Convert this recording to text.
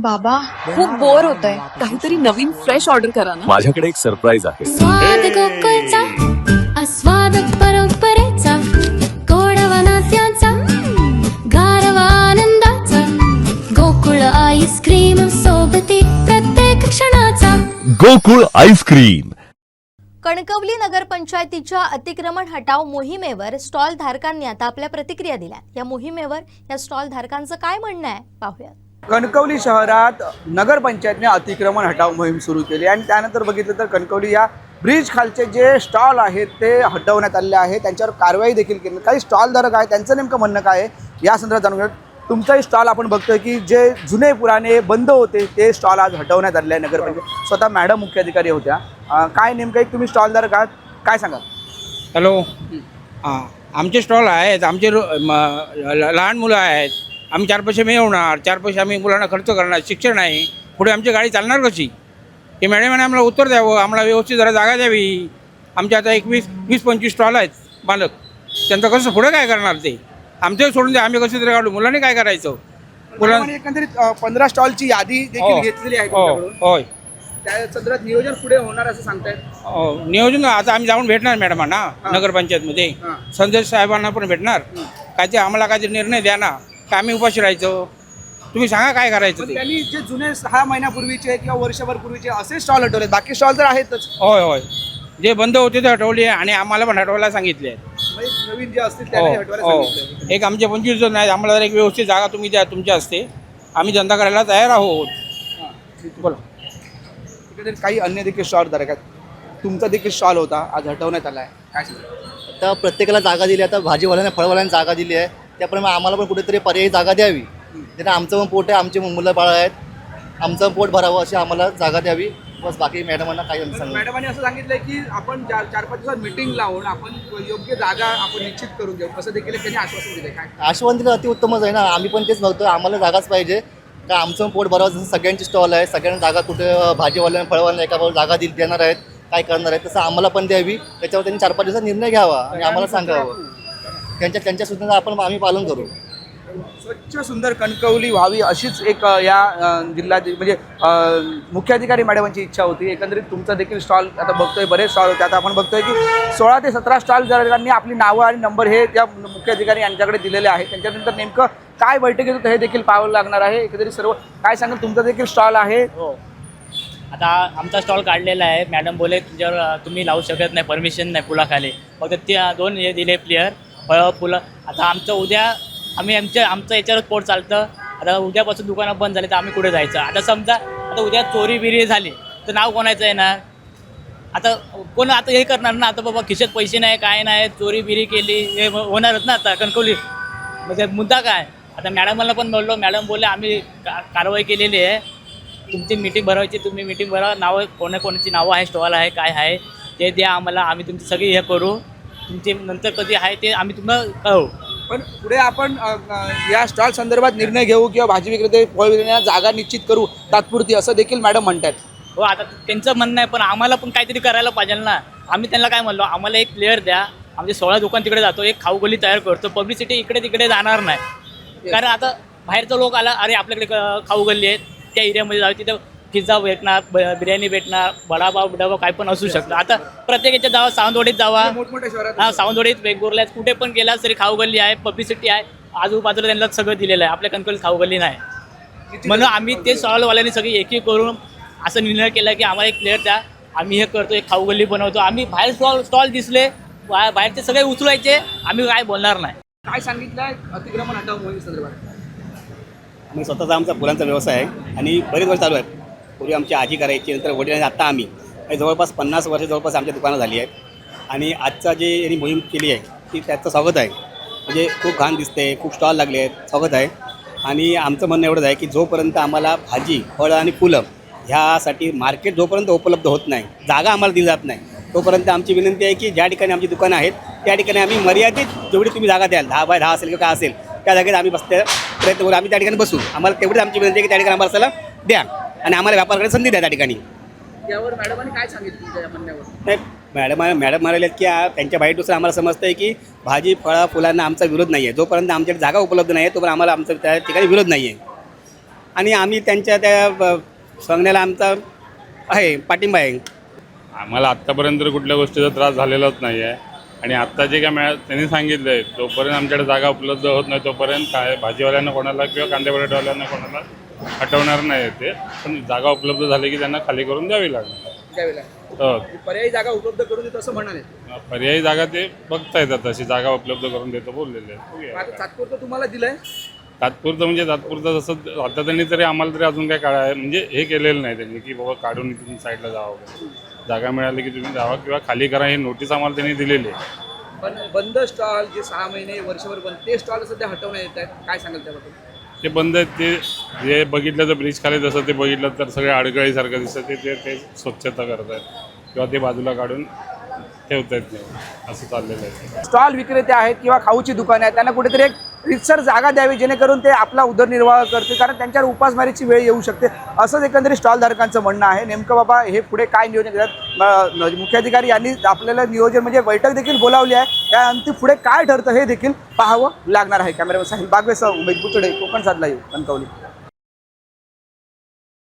बाबा खूप बोर होतंय. काहीतरी नवीन फ्रेश ऑर्डर करा ना. माझ्याकडे एक सरप्राईज आहे. स्वाद गोकुळचा आस्वाद परंपरेचा गोडवा नात्याचा गारवा आनंदाचा गोकुळ आईस्क्रीम सोबती प्रत्येक क्षणाचा गोकुळ आईस्क्रीम. कणकवली नगरपंचायतीच्या अतिक्रमण हटाव मोहिमेवर स्टॉल धारकांनी आता आपल्या प्रतिक्रिया दिल्या. या मोहिमेवर या स्टॉल धारकांचं काय म्हणणं आहे पाहूया. कणकवली शहरात नगरपंचायतने अतिक्रमण हटाव मोहीम सुरू केली आणि त्यानंतर बघितलं तर कणकवली या ब्रिज खालचे जे स्टॉल आहेत ते हटवण्यात आलेले आहेत. त्यांच्यावर कारवाई देखील केली. काही स्टॉलधारक आहे त्यांचं नेमकं म्हणणं काय आहे या संदर्भात जाणून घेऊया. तुमचाही स्टॉल आपण बघतोय की जे जुने पुराणे बंद होते ते स्टॉल आज हटवण्यात आलेले आहे नगरपंचायत. स्वतः मॅडम मुख्य अधिकारी होत्या. काय नेमकं एक तुम्ही स्टॉलधारक आहात, काय सांगा. हॅलो. हां, आमचे स्टॉल आहेत. आमचे लहान मुलं आहेत. आम्ही 4 पैसे मिळवणार, 4 पैसे आम्ही मुलांना खर्च करणार. शिक्षण आहे, पुढे आमची गाडी चालणार कशी हे मॅडमाने आम्हाला उत्तर द्यावं. आम्हाला व्यवस्थित जरा जागा द्यावी. आमच्या आता 20-25 स्टॉल आहेत मालक. त्यांचं कसं पुढे काय करणार ते आमचं सोडून द्या. आम्ही कसं तरी काढू. मुलांनी काय करायचं. मुलांनी एकंदरीत 15 स्टॉलची यादी देखील घेतलेली आहे. होय, त्या संदर्भात नियोजन पुढे होणार असं सांगतायत. नियोजन आता आम्ही जाऊन भेटणार मॅडमांना नगरपंचायतमध्ये. संजय साहेबांना पण भेटणार. काय ते आम्हाला काहीतरी निर्णय द्या ना. काय आम्ही उपाशी राहायचो. तुम्ही सांगा काय करायचं ते. त्यांनी जे जुने 6 महिन्यापूर्वीचे किंवा वर्षभर पूर्वीचे असे स्टॉल हटवले, बाकी स्टॉल तर आहेतच. होय होय, जे बंद होते ते हटवले आणि आम्हाला पण हटवायला सांगितले आहेत. नवीन जे असतील त्यांनी हटवायला सांगितलं. एक आमचे 25 जण आहेत. आम्हाला जर एक व्यवस्थित जागा तुम्ही द्या तुमच्या हस्ते, आम्ही धंदा करायला तयार आहोत. बोला. तिकडे काही अन्य देखील स्टॉल धारक आहेत. तुमचा देखील स्टॉल होता, आज हटवण्यात आला आहे, काय सांगा. आता प्रत्येकाला जागा दिली. आता भाजीवाल्यांना फळवाल्यांना जागा दिली आहे. त्याप्रमाणे आम्हाला पण कुठेतरी पर्यायी जागा द्यावी. त्यांना आमचं पण पोट आहे, आमचे मुलं बाळ आहेत, आमचं पोट भरावं अशी आम्हाला जागा द्यावी. बस बाकी मॅडमांना काही सांगू. मॅडमांनी असं सांगितलंय की आपण 4-5 दिवसात मीटिंग लावून आपण योग्य जागा आपण निश्चित करून घेऊ असं देखील त्यांनी आश्वासन दिलंय. काय आश्वासन दिलं अतिउत्तमच आहे ना. आम्ही पण तेच बघतो. आम्हाला जागाच पाहिजे का आमचं पोट भरावं. जसं सगळ्यांची स्टॉल आहे, सगळ्यांना जागा कुठे भाजीवाल्यांना फळवाल्यांना एका बाजूला जागा देणार आहेत, काय करणार आहेत तसं आम्हाला पण द्यावी. त्याच्यावर त्यांनी 4-5 दिवसात निर्णय घ्यावा आणि आम्हाला सांगावं. त्यांच्या सूचना आम्ही पालन करू. स्वच्छ सुंदर कणकवली व्हावी अशीच एक या जिल्ह्यात म्हणजे मुख्याधिकारी मॅडमांची इच्छा होती. एकंदरीत तुमचा देखील स्टॉल आता बघतोय, बरेच स्टॉल होते. आता आपण बघतोय की 16 ते 17 स्टॉल धारकांनी आपली नावं आणि नंबर हे त्या मुख्याधिकारी यांच्याकडे दिलेले आहे. त्यांच्यानंतर नेमकं काय बैठकीत होतं हे देखील पाहावं लागणार आहे. एकंदरीत सर्व काय सांगाल. तुमचा देखील स्टॉल आहे. हो, आता आमचा स्टॉल काढलेला आहे. मॅडम बोले तुमच्यावर तुम्ही लावू शकत नाही, परमिशन नाही पुलाखाली. फक्त ते 2 हे दिले प्लेयर फळं फुलं. आता आमचं उद्या आम्ही आमचं याच्यावरच पोट चालतं. आता उद्यापासून दुकानं बंद झाली तर आम्ही कुठे जायचं. आता समजा आता उद्या चोरी बिरी झाली तर नाव कोणाचं येणार. आता कोण आता हे करणार ना. आता बाबा खिशात पैसे नाही, काय नाही, चोरी बिरी केली हे होणारच ना. आता कणकवली म्हणजे मुद्दा काय. आता मॅडमांना पण बोललो. मॅडम बोलले आम्ही कारवाई केलेली आहे. तुमची मीटिंग भरवायची, तुम्ही मीटिंग भरवा. नावं कोणाची नावं आहे, स्टॉल आहे, काय आहे ते द्या आम्हाला. आम्ही तुमची सगळी हे करू. तुमचे नंतर कधी आहे ते आम्ही तुम्हाला कळवू. पण पुढे आपण या स्टॉल संदर्भात निर्णय घेऊ किंवा भाजी विक्रेते फळ विक्रेत्यांना जागा निश्चित करू तात्पुरती असं देखील मॅडम म्हणतात. हो, आता त्यांचं म्हणणं आहे पण आम्हाला पण काहीतरी करायला पाहिजे ना. आम्ही त्यांना काय म्हणलो, आम्हाला एक प्लेअर द्या. आमचे 16 दुकान तिकडे जातो, एक खाऊगल्ली तयार करतो. पब्लिसिटी इकडे तिकडे जाणार नाही. कारण आता बाहेरचं लोक आला, अरे आपल्याकडे खाऊगल्ली आहेत, त्या एरियामध्ये जाऊ, तिथं पिझ्झा भेटणार, बिर्याणी भेटणार, वडापाव बिडापाव काय पण असू शकतं. आता प्रत्येकाच्या जावा, सावंतवाडीत जावा, मोठमोठ्या शहरात हां सावंतवाडीत, वेगवेगळ्यात कुठे पण गेला तरी खाऊगल्ली आहे, पब्लिसिटी आहे. आजूबाजूला त्यांना सगळं दिलेलं आहे. आपल्या कणकवलीत खाऊगल्ली नाही. म्हणून आम्ही ते स्टॉलवाल्यांनी सगळी एकी करून असं निर्णय केला की आम्हाला एक प्लेअर द्या. आम्ही हे करतो, एक खाऊगल्ली बनवतो. आम्ही बाहेर स्टॉल दिसले, बाहेरचे सगळे उचलायचे, आम्ही काय बोलणार नाही. काय सांगितलंय अतिक्रमण हटाव मोहीम संदर्भात. आम्ही स्वतःचा आमचा फुलांचा व्यवसाय आहे आणि बरेच वर्ष चालू आहे. पूर्वी आमची आजी करायची, नंतर वडील आणि आत्ता आम्ही जवळपास 50 वर्ष जवळपास आमच्या दुकानं झाली आहेत. आणि आजचा जे यांनी मोहीम केली आहे ती त्याचं स्वागत आहे. म्हणजे खूप घाण दिसते, खूप स्टॉल लागले आहेत, स्वागत आहे. आणि आमचं म्हणणं एवढंच आहे की जोपर्यंत आम्हाला भाजी फळं आणि फुलं ह्यासाठी मार्केट जोपर्यंत उपलब्ध होत नाही, जागा आम्हाला दिली जात नाही, तोपर्यंत आमची विनंती आहे की ज्या ठिकाणी आमची दुकानं आहेत त्या ठिकाणी आम्ही मर्यादित जेवढी तुम्ही जागा द्याल, 10 बाय 10 असेल किंवा काय असेल, त्या जागेत आम्ही प्रयत्न करू. आम्ही त्या ठिकाणी बसू. आम्हाला तेवढीच आमची विनंती आहे की त्या ठिकाणी आम्हाला चला द्या आणि आम्हाला व्यापार करायला संधी द्या त्या ठिकाणी. यावर मॅडमांनी काय सांगितलं तुमच्या म्हणण्यावर. नाही, मॅडम म्हणाले की त्यांच्या बाईटनुसार आम्हाला समजतं आहे की भाजी फळं फुलांना आमचा विरोध नाही आहे. जोपर्यंत आमच्याकडे जागा उपलब्ध नाही आहे तोपर्यंत आम्हाला आमचा त्या ठिकाणी विरोध नाही आहे. आणि आम्ही त्यांच्या त्या सांगण्याला आमचा आहे पाठिंबा आहे. आम्हाला आत्तापर्यंत कुठल्या गोष्टीचा त्रास झालेलाच नाही आहे आणि आत्ता जे काय त्यांनी सांगितलं आहे जोपर्यंत आमच्याकडे जागा उपलब्ध होत नाही तोपर्यंत काय भाजीवाल्यांना कोणाला किंवा कांदे बटाटेवाल्यांना कोणाला हटवणार नाही ते, पण जागा उपलब्ध झाली की त्यांना खाली करून द्यावी लागणार. हो, पर्यायी जागा उपलब्ध करून देतो असं म्हणाले. पर्यायी जागा ते बघता येतात, तशी जागा उपलब्ध करून देतो बोललेले आहेत. आता तात्पुरतं तुम्हाला दिलंय. तात्पुरतं म्हणजे तात्पुरतं जसं आता त्यांनी तरी आम्हाला तरी अजून काय काढाय म्हणजे हे केलेलं नाही त्यांनी की बाबा काढून इथून साईडला जावं, जागा मिळाली की तुम्ही जावा किंवा खाली करा ही नोटीस आम्हाला त्यांनी दिलेली आहे. पण बंद स्टॉल जे 6 महिने वर्षभर बंद ते स्टॉल सध्या हटवण्यात येत आहेत, काय सांगाल त्याबद्दल? ते बंद आहेत, ते जे बघितलं तर ब्रिज खाली जसं ते बघितलं तर सगळे अडगळीसारखं दिसतं ते स्वच्छता करत आहेत किंवा ते बाजूला काढून ठेवत आहेत नाही, असं चाललेलं आहे. स्टॉल विक्रेते आहेत किंवा खाऊची दुकाने आहेत त्यांना कुठेतरी एक रितसर जागा द्यावी जेणेकरून ते आपला उदरनिर्वाह करतील, कारण त्यांच्यावर उपासमारीची वेळ येऊ शकते असंच एकंदरीत स्टॉलधारकांचं म्हणणं आहे. नेमकं बाबा हे पुढे काय नियोजन करतात, मुख्याधिकारी यांनी आपल्याला नियोजन म्हणजे बैठक देखील बोलावली आहे, त्या अंती पुढे काय ठरतं हे देखील पाहावं लागणार आहे. कॅमेरामॅन साहिल बागवेसह उमेश बुचडे, कोकण साधला कणकवली.